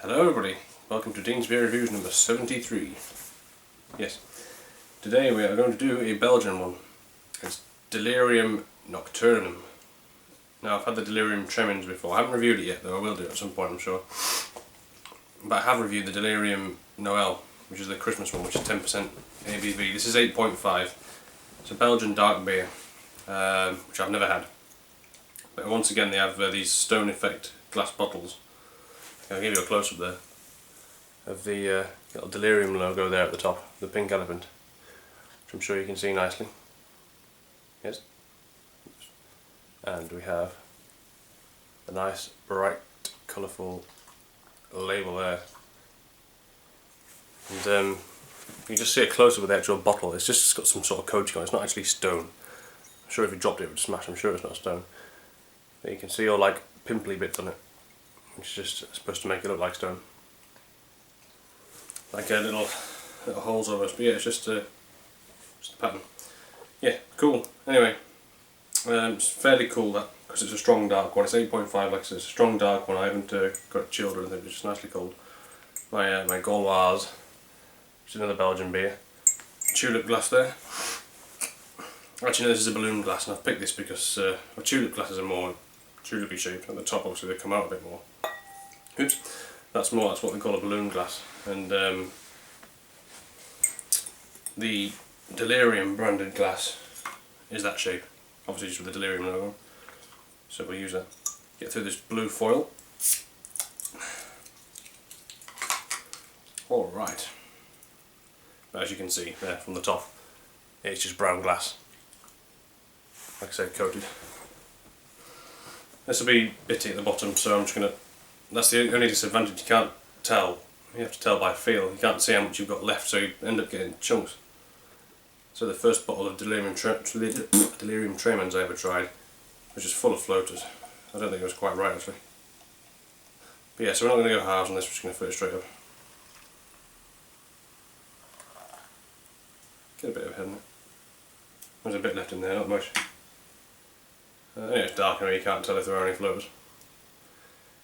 Hello everybody, welcome to Dean's Beer Reviews number 73. Yes, today we are going to do a Belgian one. It's Delirium Nocturnum. Now I've had the Delirium Tremens before. I haven't reviewed it yet though, I will do it at some point I'm sure. But I have reviewed the Delirium Noel, which is the Christmas one, which is 10% ABV. This is 8.5. It's a Belgian dark beer, which I've never had. But once again they have these stone effect glass bottles. I'll give you a close-up there of the little Delirium logo there at the top, the pink elephant, which I'm sure you can see nicely. Yes. And we have a nice, bright, colourful label there. And you just see a close-up of the actual bottle. It's just got some sort of coating on it. It's not actually stone. I'm sure if you dropped it, it would smash. I'm sure it's not stone. But you can see all like pimply bits on it, which is just supposed to make it look like stone. Like little holes almost, but yeah, it's just a pattern. Yeah, cool. Anyway, it's fairly cool that, because it's a strong dark one. It's 8.5, like I said, it's a strong dark one. I haven't got it chilled or anything, it's just nicely cold. My Gauloise, which is another Belgian beer. Tulip glass there. Actually no, this is a balloon glass, and I've picked this because tulip glasses are more tulipy shaped. At the top obviously they come out a bit more. Oops. That's what they call a balloon glass. And the Delirium branded glass is that shape. Obviously just with the Delirium logo. So we'll use that. Get through this blue foil. Alright. As you can see there from the top, it's just brown glass. Like I said, coated. This will be bitty at the bottom, so I'm just going to... That's the only disadvantage, you can't tell. You have to tell by feel. You can't see how much you've got left, so you end up getting chunks. So the first bottle of Delirium Tremens I ever tried was just full of floaters. I don't think it was quite right actually. But yeah, so we're not going to go halves on this, we're just going to fill it straight up. Get a bit of head in it. There's a bit left in there, not much. Anyway, it's dark anyway, you can't tell if there are any floaters.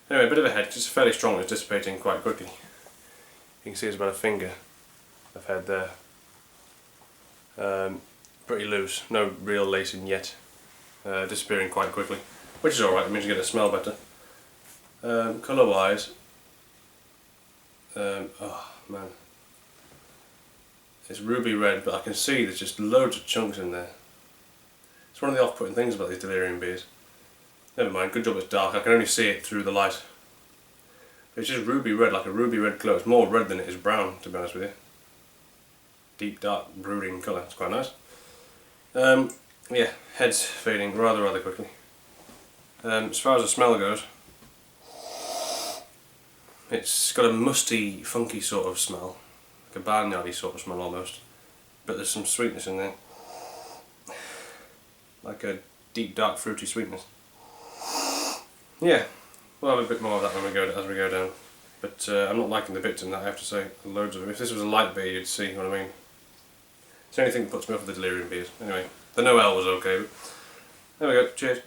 Anyway, a bit of a head, because it's fairly strong, it's dissipating quite quickly. You can see it's about a finger of head there. Pretty loose, no real lacing yet. Disappearing quite quickly, which is alright, it means you get a smell better. Colour wise, oh man. It's ruby red, but I can see there's just loads of chunks in there. It's one of the off-putting things about these Delirium beers. Never mind, good job it's dark, I can only see it through the light. It's just ruby red, like a ruby red glow. It's more red than it is brown, to be honest with you. Deep, dark, brooding colour, it's quite nice. Yeah, head's fading rather quickly. As far as the smell goes, it's got a musty, funky sort of smell. Like a barnyardy sort of smell almost. But there's some sweetness in there. Like a deep, dark, fruity sweetness. Yeah, we'll have a bit more of that when as we go down. But I'm not liking the bits in that, I have to say. Loads of them. If this was a light beer, you'd see what I mean. It's the only thing that puts me off with the Delirium beers. Anyway, the Noel was okay. But there we go. Cheers.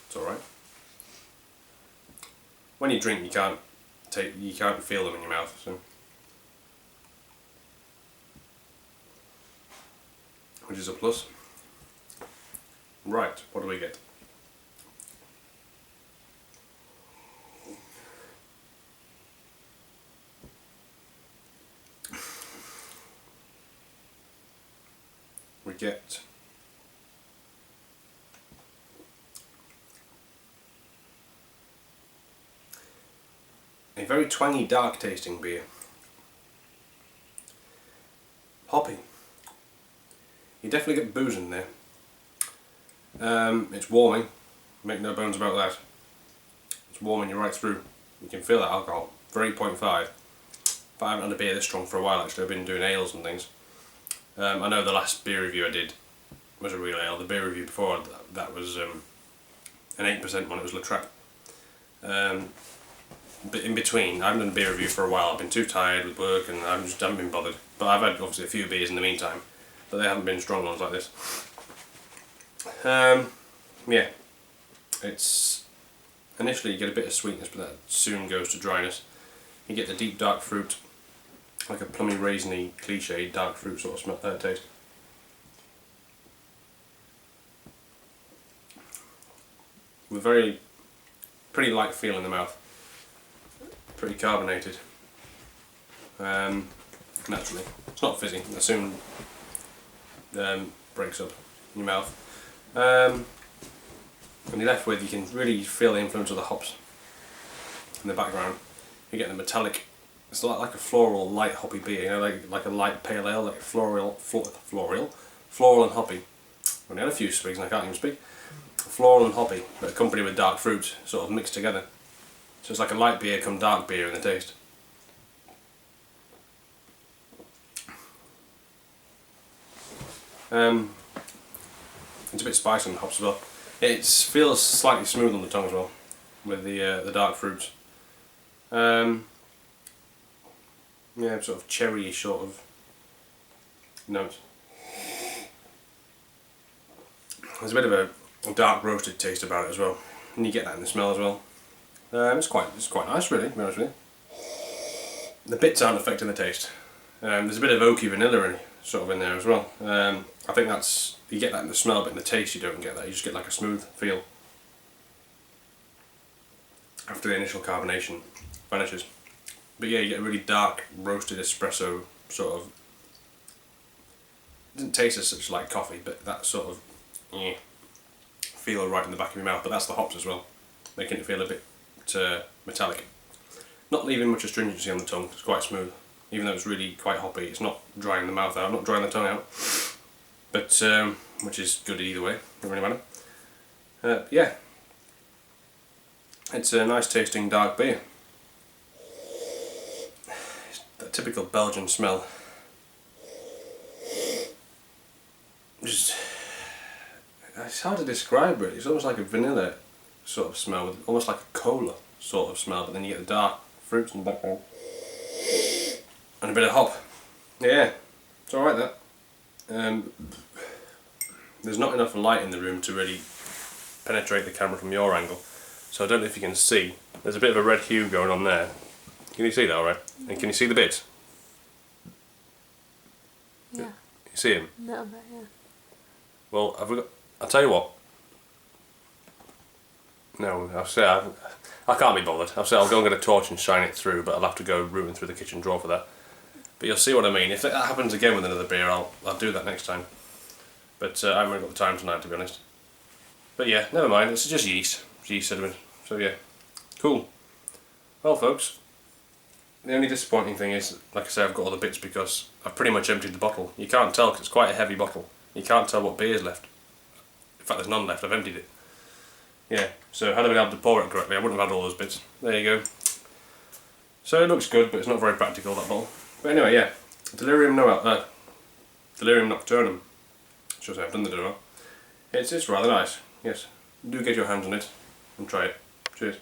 It's all right. When you drink, you can't feel them in your mouth. So. Which is a plus. Right, what do we get? We get a very twangy, dark tasting beer. Hoppy. You definitely get booze in there. It's warming, make no bones about that. It's warming you right through. You can feel that alcohol. For 8.5. But I haven't had a beer this strong for a while actually. I've been doing ales and things. I know the last beer review I did was a real ale. The beer review before that was an 8% one, it was Le Trappe. But in between, I haven't done a beer review for a while. I've been too tired with work and I just haven't been bothered. But I've had obviously a few beers in the meantime, but they haven't been strong ones like this. Yeah, it's initially you get a bit of sweetness, but that soon goes to dryness. You get the deep dark fruit, like a plummy, raisiny, cliche dark fruit sort of smell, taste. With pretty light feel in the mouth, pretty carbonated. Naturally, it's not fizzy. It soon breaks up in your mouth. When you're left with, you can really feel the influence of the hops in the background. You get the metallic. It's like a floral, light hoppy beer. You know, like a light pale ale, like floral and hoppy. I've only had a few swigs and I can't even speak. Floral and hoppy, but accompanied with dark fruit, sort of mixed together. So it's like a light beer come dark beer in the taste. It's a bit spicy on the hops as well. It feels slightly smooth on the tongue as well, with the dark fruits. Yeah, sort of cherry sort of notes. There's a bit of a dark roasted taste about it as well, and you get that in the smell as well. It's quite nice, really, to be honest with you. The bits aren't affecting the taste. There's a bit of oaky vanilla sort of in there as well. I think you get that in the smell, but in the taste you don't get that. You just get like a smooth feel after the initial carbonation vanishes. But yeah, you get a really dark roasted espresso sort of. It doesn't taste as such like coffee, but that sort of feel right in the back of your mouth. But that's the hops as well, making it feel a bit metallic. Not leaving much astringency on the tongue. It's quite smooth, even though it's really quite hoppy. It's not drying the mouth out, not drying the tongue out. But which is good either way. Doesn't really matter. Yeah, it's a nice tasting dark beer. That typical Belgian smell. It's hard to describe really. It's almost like a vanilla sort of smell, with almost like a cola sort of smell, but then you get the dark fruits in the background. And a bit of hop. Yeah, it's alright that. There's not enough light in the room to really penetrate the camera from your angle, so I don't know if you can see. There's a bit of a red hue going on there. Can you see that alright? And can you see the bits? Yeah. You see him? A little bit, yeah. Well, I'll tell you what. No, I can't be bothered. I'll go and get a torch and shine it through, but I'll have to go rooting through the kitchen drawer for that. But you'll see what I mean. If that happens again with another beer, I'll do that next time. But I haven't really got the time tonight, to be honest. But yeah, never mind. It's just yeast sediment. So yeah, cool. Well, folks, the only disappointing thing is, like I say, I've got all the bits because I've pretty much emptied the bottle. You can't tell because it's quite a heavy bottle. You can't tell what beer's left. In fact, there's none left. I've emptied it. Yeah, so had I been able to pour it correctly, I wouldn't have had all those bits. There you go. So it looks good, but it's not very practical, that bottle. But anyway, yeah, Delirium Nocturnum. Should say I've done the demo. It's rather nice. Yes, do get your hands on it and try it. Cheers.